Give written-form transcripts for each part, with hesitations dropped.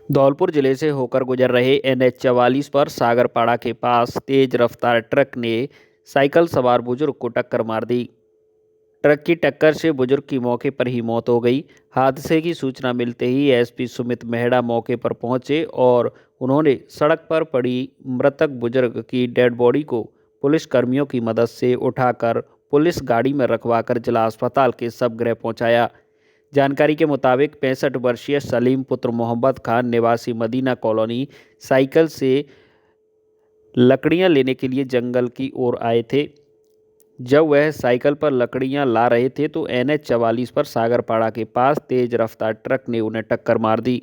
धौलपुर जिले से होकर गुजर रहे एनएच 44 पर सागरपाड़ा के पास तेज रफ्तार ट्रक ने साइकिल सवार बुजुर्ग को टक्कर मार दी। ट्रक की टक्कर से बुजुर्ग की मौके पर ही मौत हो गई। हादसे की सूचना मिलते ही एसपी सुमित मेहड़ा मौके पर पहुंचे और उन्होंने सड़क पर पड़ी मृतक बुजुर्ग की डेड बॉडी को पुलिस कर्मियों की मदद से उठाकर पुलिस गाड़ी में रखवाकर जिला अस्पताल के शवगृह पहुंचाया। जानकारी के मुताबिक 65 वर्षीय सलीम पुत्र मोहम्मद खान निवासी मदीना कॉलोनी साइकिल से लकड़ियां लेने के लिए जंगल की ओर आए थे। जब वह साइकिल पर लकड़ियां ला रहे थे तो एनएच 44 पर सागरपाड़ा के पास तेज रफ्तार ट्रक ने उन्हें टक्कर मार दी।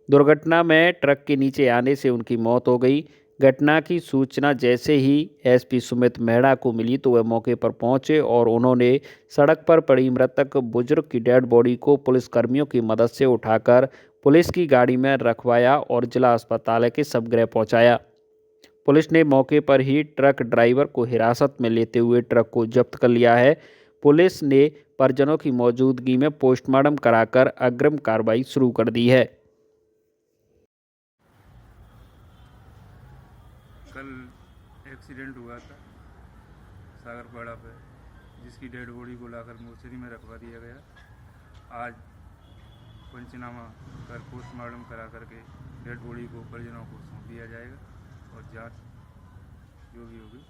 दुर्घटना में ट्रक के नीचे आने से उनकी मौत हो गई। घटना की सूचना जैसे ही एसपी सुमित मेहड़ा को मिली तो वह मौके पर पहुंचे और उन्होंने सड़क पर पड़ी मृतक बुजुर्ग की डेड बॉडी को पुलिसकर्मियों की मदद से उठाकर पुलिस की गाड़ी में रखवाया और जिला अस्पताल के शवगृह पहुंचाया। पुलिस ने मौके पर ही ट्रक ड्राइवर को हिरासत में लेते हुए ट्रक को जब्त कर लिया है। पुलिस ने परिजनों की मौजूदगी में पोस्टमार्टम कराकर अग्रिम कार्रवाई शुरू कर दी है। कल एक्सीडेंट हुआ था सागरपाड़ा पे, जिसकी डेड बॉडी को लाकर मोर्चरी में रखवा दिया गया। आज पंचनामा कर पोस्टमार्टम करा करके डेड बॉडी को परिजनों को सौंप दिया जाएगा और जांच जो भी होगी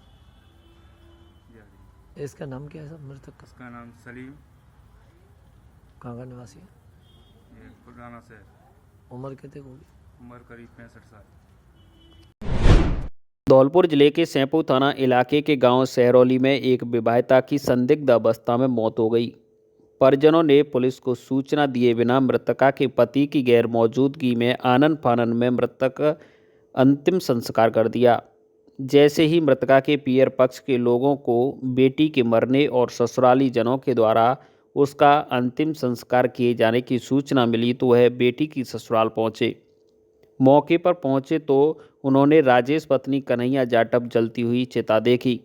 जारी। इसका नाम क्या है सर मृतक का? इसका नाम सलीम, कहाँ का निवासी है? ये पुराना शहर। उम्र कितने होगी? उम्र करीब 65 साल। धौलपुर जिले के सैंपू थाना इलाके के गांव सहरौली में एक विवाहिता की संदिग्ध अवस्था में मौत हो गई। परिजनों ने पुलिस को सूचना दिए बिना मृतका के पति की गैर मौजूदगी में आनन फानन में मृतक अंतिम संस्कार कर दिया। जैसे ही मृतका के पियर पक्ष के लोगों को बेटी के मरने और ससुराली जनों के द्वारा उसका अंतिम संस्कार किए जाने की सूचना मिली तो वह बेटी की ससुराल पहुंचे। मौके पर पहुंचे तो उन्होंने राजेश पत्नी कन्हैया जाटव जलती हुई चिता देखी,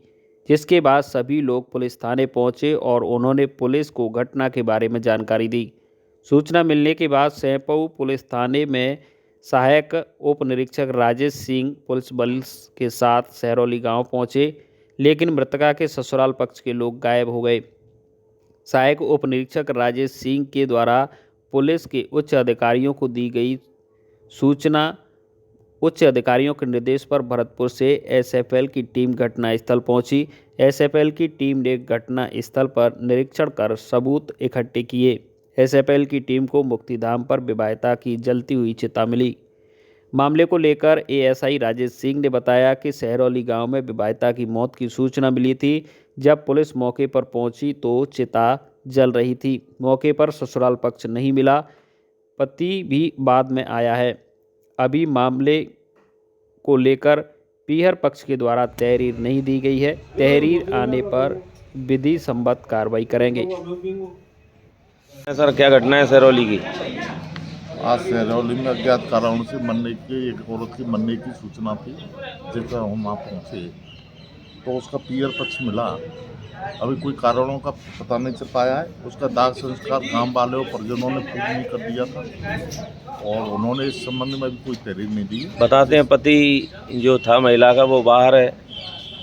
जिसके बाद सभी लोग पुलिस थाने पहुंचे और उन्होंने पुलिस को घटना के बारे में जानकारी दी। सूचना मिलने के बाद सैंपऊ पुलिस थाने में सहायक उप निरीक्षक राजेश सिंह पुलिस बल के साथ सहरौली गांव पहुंचे, लेकिन मृतका के ससुराल पक्ष के लोग गायब हो गए। सहायक उप निरीक्षक राजेश सिंह के द्वारा पुलिस के उच्च अधिकारियों को दी गई सूचना उच्च अधिकारियों के निर्देश पर भरतपुर से एसएफएल की टीम घटनास्थल पहुंची। एसएफएल की टीम ने घटनास्थल पर निरीक्षण कर सबूत इकट्ठे किए। एसएफएल की टीम को मुक्तिधाम पर विवाहिता की जलती हुई चिता मिली। मामले को लेकर एएसआई राजेश सिंह ने बताया कि सहरौली गांव में विवाहिता की मौत की सूचना मिली थी। जब पुलिस मौके पर पहुंची तो चिता जल रही थी। मौके पर ससुराल पक्ष नहीं मिला, पति भी बाद में आया है। अभी मामले को लेकर पीहर पक्ष के द्वारा तहरीर नहीं दी गई है। तहरीर आने पर विधि सम्मत कार्रवाई करेंगे। सर क्या घटना है सहरौली की? आज सहरौली में अज्ञात कारणों से मरने की एक औरत की मरने की सूचना थी, जिसका हम वहाँ पहुँचे तो उसका पीयर पक्ष मिला। अभी कोई कारणों का पता नहीं चल पाया है। उसका दाह संस्कार गांव वाले और परिजनों ने पूर्ण नहीं कर दिया था और उन्होंने इस संबंध में भी कोई तहरीर नहीं दी। बताते हैं पति जो था महिला का वो बाहर है।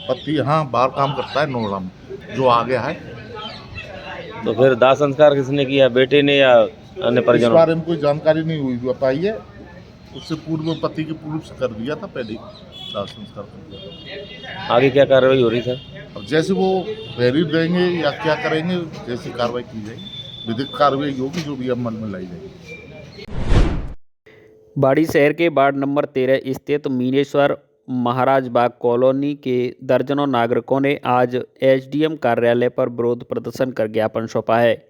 पति यहाँ बाहर काम करता है नोएडा में, जो आ गया है। तो फिर दाह संस्कार किसने किया, बेटे ने या अन्य इस परिजनों? बारे में कोई जानकारी नहीं हुई पाई है। उससे पूर्व पति के पूर्व से कर दिया था, पहले दाह संस्कार कर दिया था। आगे क्या कार्रवाई हो रही सर? अब जैसे वो तहरीर देंगे या क्या करेंगे, जैसी कार्रवाई की जाएगी विधिक कार्रवाई होगी, जो भी अमल में लाई जाएगी। बाड़ी शहर के वार्ड नंबर 13 स्थित मीनेश्वर महाराज बाग कॉलोनी के दर्जनों नागरिकों ने आज एसडीएम कार्यालय पर विरोध प्रदर्शन कर ज्ञापन सौंपा है।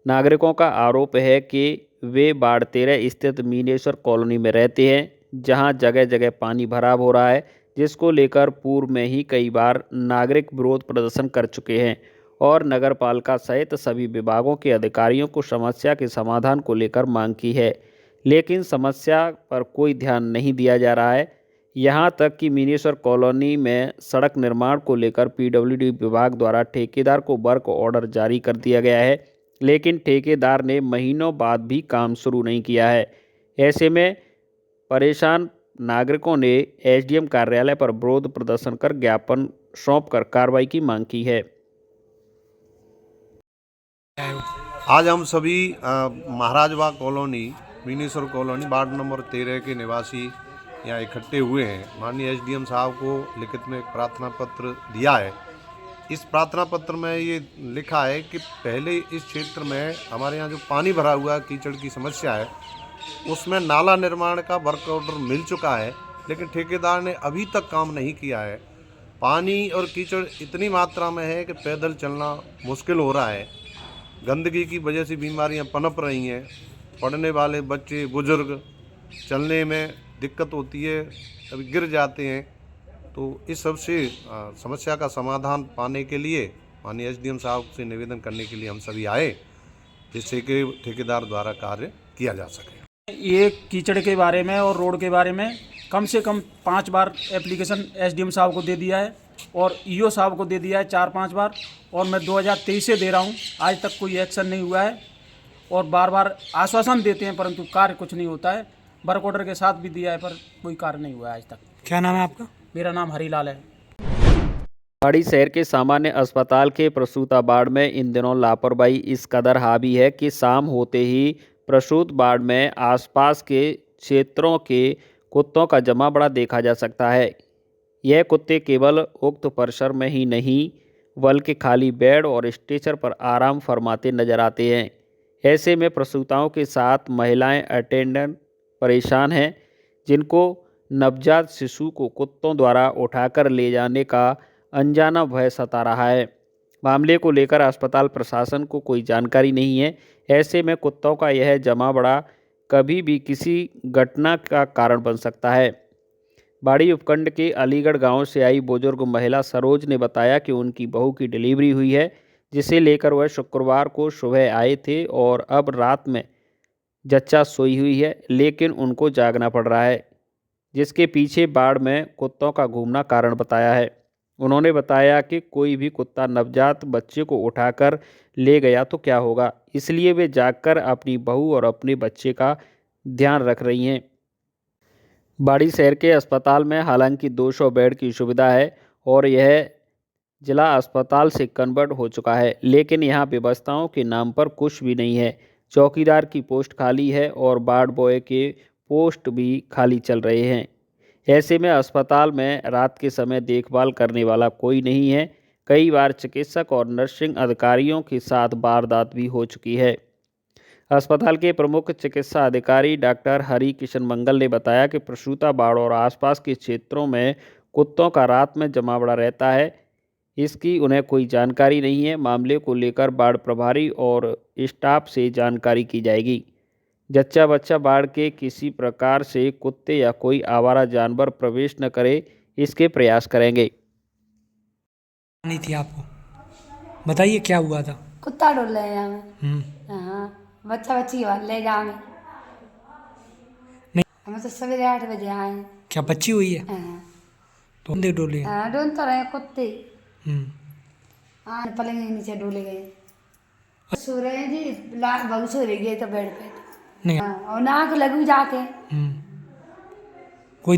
नागरिकों का आरोप है कि वे वार्ड 13 स्थित मीनेश्वर कॉलोनी में रहते हैं, जहां जगह जगह पानी भराव हो रहा है, जिसको लेकर पूर्व में ही कई बार नागरिक विरोध प्रदर्शन कर चुके हैं और नगर पालिका सहित सभी विभागों के अधिकारियों को समस्या के समाधान को लेकर मांग की है, लेकिन समस्या पर कोई ध्यान नहीं दिया जा रहा है। यहां तक कि मीनेश्वर कॉलोनी में सड़क निर्माण को लेकर पीडब्ल्यूडी विभाग द्वारा ठेकेदार को वर्क ऑर्डर जारी कर दिया गया है, लेकिन ठेकेदार ने महीनों बाद भी काम शुरू नहीं किया है। ऐसे में परेशान नागरिकों ने एसडीएम कार्यालय पर विरोध प्रदर्शन कर ज्ञापन सौंपकर कार्रवाई की मांग की है। आज हम सभी Maharajbagh colony, Mineshwar colony, ward number 13 के निवासी यहाँ इकट्ठे हुए हैं। माननीय एसडीएम साहब को लिखित में एक प्रार्थना पत्र दिया है। इस प्रार्थना पत्र में ये लिखा है कि पहले इस क्षेत्र में हमारे यहाँ जो पानी भरा हुआ कीचड़ की समस्या है, उसमें नाला निर्माण का वर्क ऑर्डर मिल चुका है, लेकिन ठेकेदार ने अभी तक काम नहीं किया है। पानी और कीचड़ इतनी मात्रा में है कि पैदल चलना मुश्किल हो रहा है। गंदगी की वजह से बीमारियां पनप रही हैं। पढ़ने वाले बच्चे, बुजुर्ग चलने में दिक्कत होती है, कभी गिर जाते हैं। तो इस सब से समस्या का समाधान पाने के लिए माननीय एसडीएम साहब से निवेदन करने के लिए हम सभी आए, जिससे कि ठेकेदार द्वारा कार्य किया जा सके। ये कीचड़ के बारे में और रोड के बारे में कम से कम 5 बार एप्लीकेशन एसडीएम साहब को दे दिया है और ईओ साहब को दे दिया है 4-5 बार, और मैं 2023 से दे रहा हूँ। आज तक कोई एक्शन नहीं हुआ है और बार बार आश्वासन देते हैं परंतु कार्य कुछ नहीं होता है। वर्क ऑर्डर के साथ भी दिया है पर कोई कार्य नहीं हुआ है आज तक। क्या नाम है आपका? मेरा नाम हरीलाल है। पहाड़ी शहर के सामान्य अस्पताल के प्रसूता वार्ड में इन दिनों लापरवाही इस कदर हावी है कि शाम होते ही प्रसूत वार्ड में आसपास के क्षेत्रों के कुत्तों का जमा बड़ा देखा जा सकता है। यह कुत्ते केवल उक्त परिसर में ही नहीं बल्कि खाली बेड और स्ट्रेचर पर आराम फरमाते नजर आते हैं। ऐसे में प्रसूताओं के साथ महिलाएं अटेंडेंट परेशान हैं, जिनको नवजात शिशु को कुत्तों द्वारा उठाकर ले जाने का अनजाना भय सता रहा है। मामले को लेकर अस्पताल प्रशासन को कोई जानकारी नहीं है। ऐसे में कुत्तों का यह जमा बड़ा कभी भी किसी घटना का कारण बन सकता है। बाड़ी उपखंड के अलीगढ़ गांव से आई बुजुर्ग महिला सरोज ने बताया कि उनकी बहू की डिलीवरी हुई है, जिसे लेकर वह शुक्रवार को सुबह आए थे और अब रात में जच्चा सोई हुई है, लेकिन उनको जागना पड़ रहा है, जिसके पीछे बाढ़ में कुत्तों का घूमना कारण बताया है। उन्होंने बताया कि कोई भी कुत्ता नवजात बच्चे को उठाकर ले गया तो क्या होगा, इसलिए वे जागकर अपनी बहू और अपने बच्चे का ध्यान रख रही हैं। बाड़ी शहर के अस्पताल में हालांकि 200 बेड की सुविधा है और यह जिला अस्पताल से कन्वर्ट हो चुका है, लेकिन यहाँ व्यवस्थाओं के नाम पर कुछ भी नहीं है। चौकीदार की पोस्ट खाली है और वार्ड बॉय के पोस्ट भी खाली चल रहे हैं। ऐसे में अस्पताल में रात के समय देखभाल करने वाला कोई नहीं है। कई बार चिकित्सक और नर्सिंग अधिकारियों के साथ वारदात भी हो चुकी है। अस्पताल के प्रमुख चिकित्सा अधिकारी डॉक्टर हरि किशन मंगल ने बताया कि प्रसूता बाड़ और आसपास के क्षेत्रों में कुत्तों का रात में जमावड़ा रहता है, इसकी उन्हें कोई जानकारी नहीं है। मामले को लेकर बाढ़ प्रभारी और स्टाफ से जानकारी की जाएगी। जच्चा बच्चा बाढ़ के किसी प्रकार से कुत्ते या कोई आवारा जानवर प्रवेश न करे, इसके प्रयास करेंगे। नहीं थी आपको, बताइए क्या हुआ था? कुत्ता डोल रहे हैं हमें। हाँ, बच्चा बच्ची ले जाओ हमें। नहीं। हमें तो सवेरे 8 बजे आए। क्या बच्ची हुई है? हाँ। तो बंदे डोले? हाँ, डोल तो रहे कुत्ते। हाँ, पलंग के नीचे डोले गए। सो रहे हैं जी, बहू सो रही गई तो बेड पे। नहीं। हाँ, और नाक लगू जाके। कोई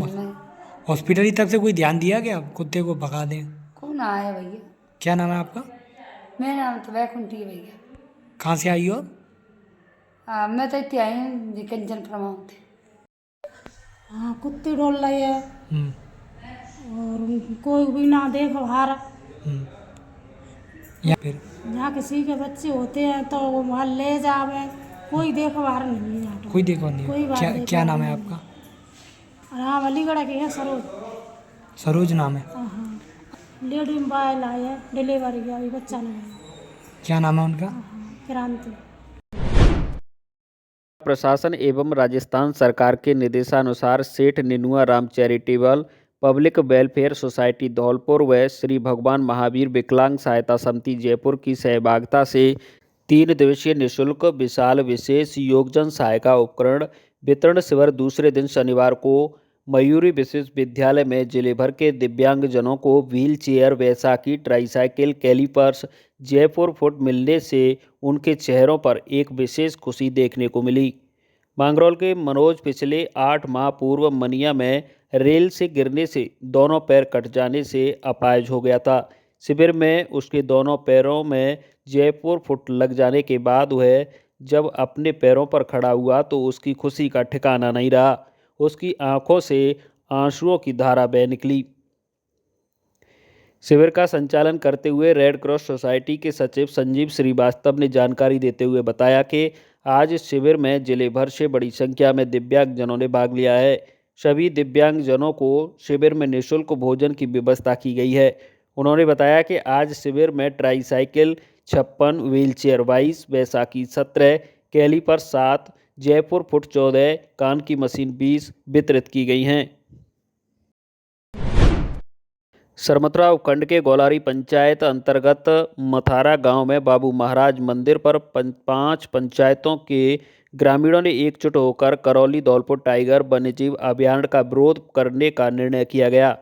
हॉस्पिटल की तरफ से कोई ध्यान दिया क्या कुत्ते को भगा दें? कौन आया भैया? क्या नाम है आपका? मेरा नाम तो वैकुंठी है भैया। कहाँ से आई हो? मैं तो इतनी आई हूँ कंचन प्रमाण थे। हाँ, कुत्ते डोल रहे हैं और कोई भी ना देख बाहर। या फिर जहाँ किसी के बच्चे होते हैं तो वो वहाँ ले जावे, कोई देख बाहर नहीं है। कोई देखो नहीं। कोई बात क्या देखो क्या नाम है नहीं। आपका? हाँ, अलीगढ़ के है सरोज। सरोज नाम है। हाँ, लेडी मोबाइल आई है, डिलीवरी गया, अभी बच्चा नहीं है। क्या नाम है उनका? क्रांति। प्रशासन एवं राजस्थान सरकार के निर्देशानुसार Seth Ninua Ram charitable public welfare society Dholpur व श्री भगवान महावीर विकलांग सहायता समिति जयपुर की सहभागिता से 3 दिवसीय निःशुल्क विशाल विशेष योगजन सहायता उपकरण वितरण शिविर दूसरे दिन शनिवार को मयूरी विशेष विद्यालय में जिले भर के दिव्यांगजनों को व्हील चेयर, वैसाखी, ट्राईसाइकिल, कैलीपर्स, जयपुर फुट मिलने से उनके चेहरों पर एक विशेष खुशी देखने को मिली। मांगरोल के मनोज पिछले 8 माह पूर्व मनिया में रेल से गिरने से दोनों पैर कट जाने से अपाहिज हो गया था। शिविर में उसके दोनों पैरों में जयपुर फुट लग जाने के बाद वह जब अपने पैरों पर खड़ा हुआ तो उसकी खुशी का ठिकाना नहीं रहा। उसकी आंखों से आंसुओं की धारा बह निकली। शिविर का संचालन करते हुए रेड क्रॉस सोसाइटी के सचिव संजीव श्रीवास्तव ने जानकारी देते हुए बताया कि आज इस शिविर में जिले भर से बड़ी संख्या में दिव्यांगजनों ने भाग लिया है। सभी दिव्यांगजनों को शिविर में निःशुल्क भोजन की व्यवस्था की गई है। उन्होंने बताया कि आज शिविर में ट्राईसाइकिल 56, व्हीलचेयर 22, बैसाखी 17, कैलीपर 7, जयपुर फुट 14, कान की मशीन 20 वितरित की गई हैं। सरमथुरा उपखंड के गौलारी पंचायत अंतर्गत मथारा गांव में बाबू महाराज मंदिर पर 5 पंचायतों के ग्रामीणों ने एकजुट होकर करौली धौलपुर टाइगर वन्यजीव अभयारण्य का विरोध करने का निर्णय किया गया।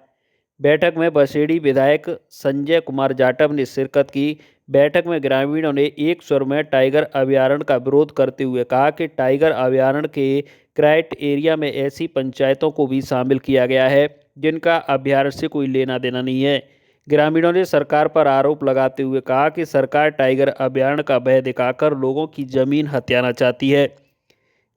बैठक में बसेड़ी विधायक संजय कुमार जाटव ने शिरकत की। बैठक में ग्रामीणों ने एक स्वर में टाइगर अभयारण्य का विरोध करते हुए कहा कि टाइगर अभयारण्य के क्राइट एरिया में ऐसी पंचायतों को भी शामिल किया गया है जिनका अभयारण्य से कोई लेना देना नहीं है। ग्रामीणों ने सरकार पर आरोप लगाते हुए कहा कि सरकार टाइगर अभयारण्य का भय दिखाकर लोगों की जमीन हथियाना चाहती है।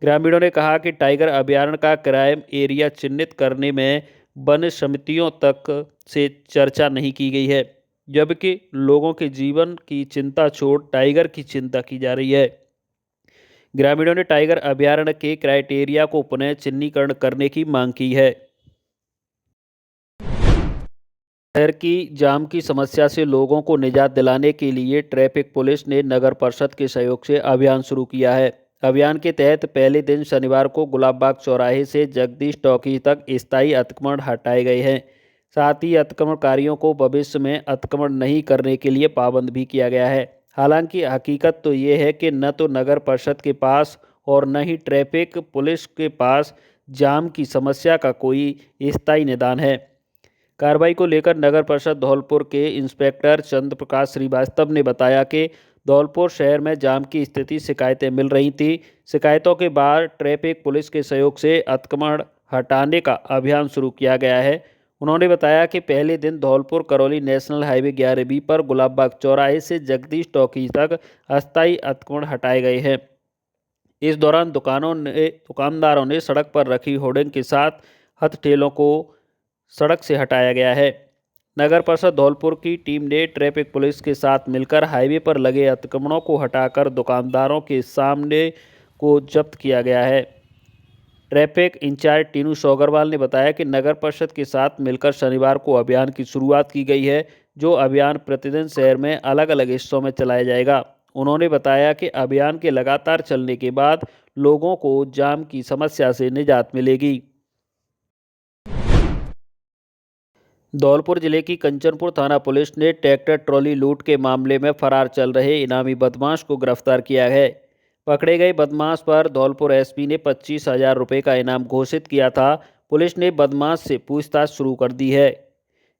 ग्रामीणों ने कहा कि टाइगर अभयारण्य का क्राइम एरिया चिन्हित करने में वन समितियों तक से चर्चा नहीं की गई है, जबकि लोगों के जीवन की चिंता छोड़ टाइगर की चिंता की जा रही है। ग्रामीणों ने टाइगर अभयारण्य के क्राइटेरिया को पुनः चिन्हीकरण करने की मांग की है। शहर की जाम की समस्या से लोगों को निजात दिलाने के लिए ट्रैफिक पुलिस ने नगर परिषद के सहयोग से अभियान शुरू किया है। अभियान के तहत पहले दिन शनिवार को गुलाबबाग चौराहे से जगदीश टॉकीज तक स्थायी अतिक्रमण हटाए गए हैं। साथ ही अतिक्रमणकारियों को भविष्य में अतिक्रमण नहीं करने के लिए पाबंद भी किया गया है। हालांकि हकीकत तो ये है कि न तो नगर परिषद के पास और न ही ट्रैफिक पुलिस के पास जाम की समस्या का कोई स्थायी निदान है। कार्रवाई को लेकर नगर परिषद धौलपुर के इंस्पेक्टर चंद्र प्रकाश श्रीवास्तव ने बताया कि धौलपुर शहर में जाम की स्थिति शिकायतें मिल रही थी। शिकायतों के बाद ट्रैफिक पुलिस के सहयोग से अतिक्रमण हटाने का अभियान शुरू किया गया है। उन्होंने बताया कि पहले दिन Dholpur Karauli national highway 11B पर गुलाबबाग चौराहे से जगदीश टॉकीज तक अस्थायी अतिक्रमण हटाए गए हैं। इस दौरान दुकानदारों ने सड़क पर रखी होर्डिंग के साथ हथठेलों को सड़क से हटाया गया है। नगर परिषद धौलपुर की टीम ने ट्रैफिक पुलिस के साथ मिलकर हाईवे पर लगे अतिक्रमणों को हटाकर दुकानदारों के सामने को जब्त किया गया है। ट्रैफिक इंचार्ज टीनू सौगरवाल ने बताया कि नगर परिषद के साथ मिलकर शनिवार को अभियान की शुरुआत की गई है, जो अभियान प्रतिदिन शहर में अलग अलग हिस्सों में चलाया जाएगा। उन्होंने बताया कि अभियान के लगातार चलने के बाद लोगों को जाम की समस्या से निजात मिलेगी। धौलपुर जिले की कंचनपुर थाना पुलिस ने ट्रैक्टर ट्रॉली लूट के मामले में फरार चल रहे इनामी बदमाश को गिरफ्तार किया है। पकड़े गए बदमाश पर धौलपुर एसपी ने 25,000 रुपये का इनाम घोषित किया था। पुलिस ने बदमाश से पूछताछ शुरू कर दी है।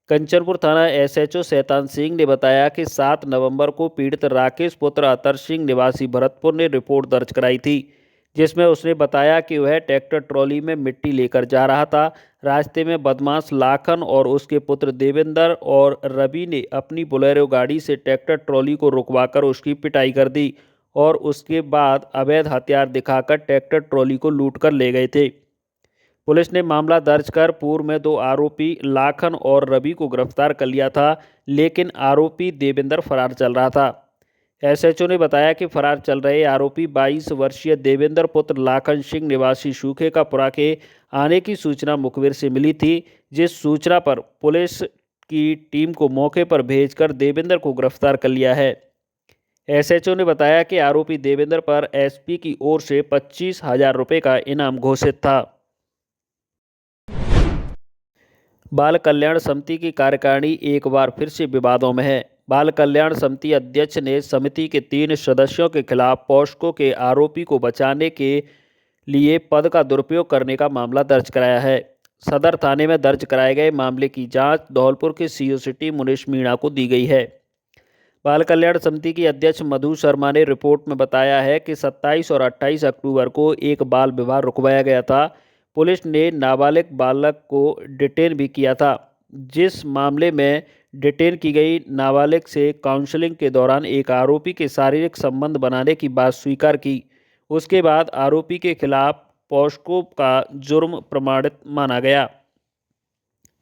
कंचनपुर थाना एसएचओ शैतान सिंह ने बताया कि 7 नवंबर को पीड़ित राकेश पुत्र अतर सिंह निवासी भरतपुर ने रिपोर्ट दर्ज कराई थी, जिसमें उसने बताया कि वह ट्रैक्टर ट्रॉली में मिट्टी लेकर जा रहा था। रास्ते में बदमाश लाखन और उसके पुत्र देवेंद्र और रवि ने अपनी बोलेरो गाड़ी से ट्रैक्टर ट्रॉली को रुकवाकर उसकी पिटाई कर दी और उसके बाद अवैध हथियार दिखाकर ट्रैक्टर ट्रॉली को लूट कर ले गए थे। पुलिस ने मामला दर्ज कर पूर्व में 2 आरोपी लाखन और रवि को गिरफ्तार कर लिया था, लेकिन आरोपी देवेंद्र फरार चल रहा था। एसएचओ ने बताया कि फरार चल रहे आरोपी 22 वर्षीय देवेंद्र पुत्र लाखन सिंह निवासी सूखे का पुरा के आने की सूचना मुखबिर से मिली थी, जिस सूचना पर पुलिस की टीम को मौके पर भेजकर देवेंद्र को गिरफ्तार कर लिया है। एसएचओ ने बताया कि आरोपी देवेंद्र पर एसपी की ओर से 25,000 रुपये का इनाम घोषित था। बाल कल्याण समिति की कार्यकारिणी एक बार फिर से विवादों में है। बाल कल्याण समिति अध्यक्ष ने समिति के 3 सदस्यों के खिलाफ पॉस्को के आरोपी को बचाने के लिए पद का दुरुपयोग करने का मामला दर्ज कराया है। सदर थाने में दर्ज कराए गए मामले की जांच धौलपुर के सीओ सिटी मुनीश मीणा को दी गई है। बाल कल्याण समिति की अध्यक्ष मधु शर्मा ने रिपोर्ट में बताया है कि 27 और 28 अक्टूबर को एक बाल विवाह रुकवाया गया था। पुलिस ने नाबालिग बालक को डिटेन भी किया था। जिस मामले में डिटेन की गई नाबालिग से काउंसलिंग के दौरान एक आरोपी के शारीरिक संबंध बनाने की बात स्वीकार की। उसके बाद आरोपी के खिलाफ पॉस्को का जुर्म प्रमाणित माना गया।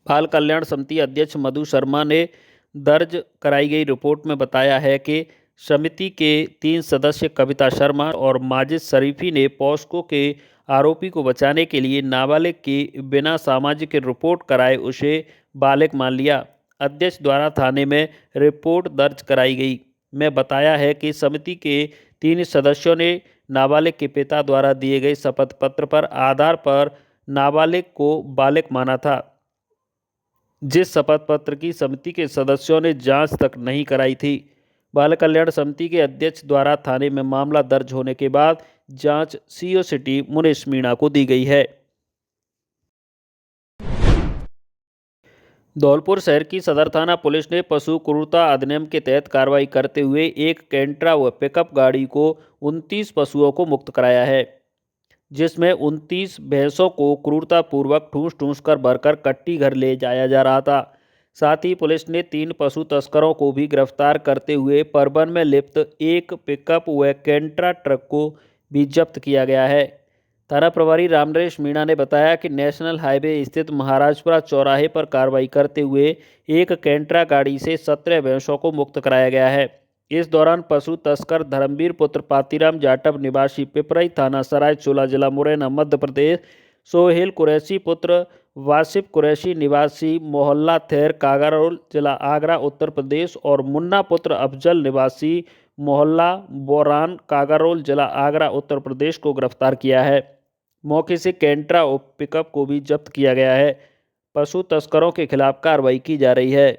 बाल कल्याण समिति अध्यक्ष मधु शर्मा ने दर्ज कराई गई रिपोर्ट में बताया है कि समिति के 3 सदस्य कविता शर्मा और माजिद शरीफी ने पॉस्को के आरोपी को बचाने के लिए नाबालिग की बिना सामाजिक रिपोर्ट कराए उसे बालिग मान लिया। अध्यक्ष द्वारा थाने में रिपोर्ट दर्ज कराई गई में बताया है कि समिति के 3 सदस्यों ने नाबालिग के पिता द्वारा दिए गए शपथ पत्र पर आधार पर नाबालिग को बालिग माना था। जिस शपथ पत्र की समिति के सदस्यों ने जांच तक नहीं कराई थी। बाल कल्याण समिति के अध्यक्ष द्वारा थाने में मामला दर्ज होने के बाद जांच सीओ सिटी मुनीश मीणा को दी गई है। धौलपुर शहर की सदर थाना पुलिस ने पशु क्रूरता अधिनियम के तहत कार्रवाई करते हुए एक कैंट्रा व पिकअप गाड़ी को 29 पशुओं को मुक्त कराया है, जिसमें 29 भैंसों को क्रूरतापूर्वक ठूंस कर भरकर कट्टी घर ले जाया जा रहा था। साथ ही पुलिस ने 3 पशु तस्करों को भी गिरफ्तार करते हुए परवन में लिप्त एक पिकअप व कैंट्रा ट्रक को भी जब्त किया गया है। थाना प्रभारी रामनरेश मीणा ने बताया कि नेशनल हाईवे स्थित महाराजपुरा चौराहे पर कार्रवाई करते हुए एक कैंट्रा गाड़ी से 17 भैंसों को मुक्त कराया गया है। इस दौरान पशु तस्कर धर्मवीर पुत्र पातीराम जाटव निवासी पिपरई थाना सरायचोला जिला मुरैना मध्य प्रदेश, सोहेल कुरैशी पुत्र वासिफ कुरैशी निवासी मोहल्ला थेर कागारोल जिला आगरा उत्तर प्रदेश और मुन्ना पुत्र अफजल निवासी मोहल्ला बोरान कागारोल जिला आगरा उत्तर प्रदेश को गिरफ्तार किया है। मौके से कैंट्रा और पिकअप को भी जब्त किया गया है। पशु तस्करों के खिलाफ कार्रवाई की जा रही है।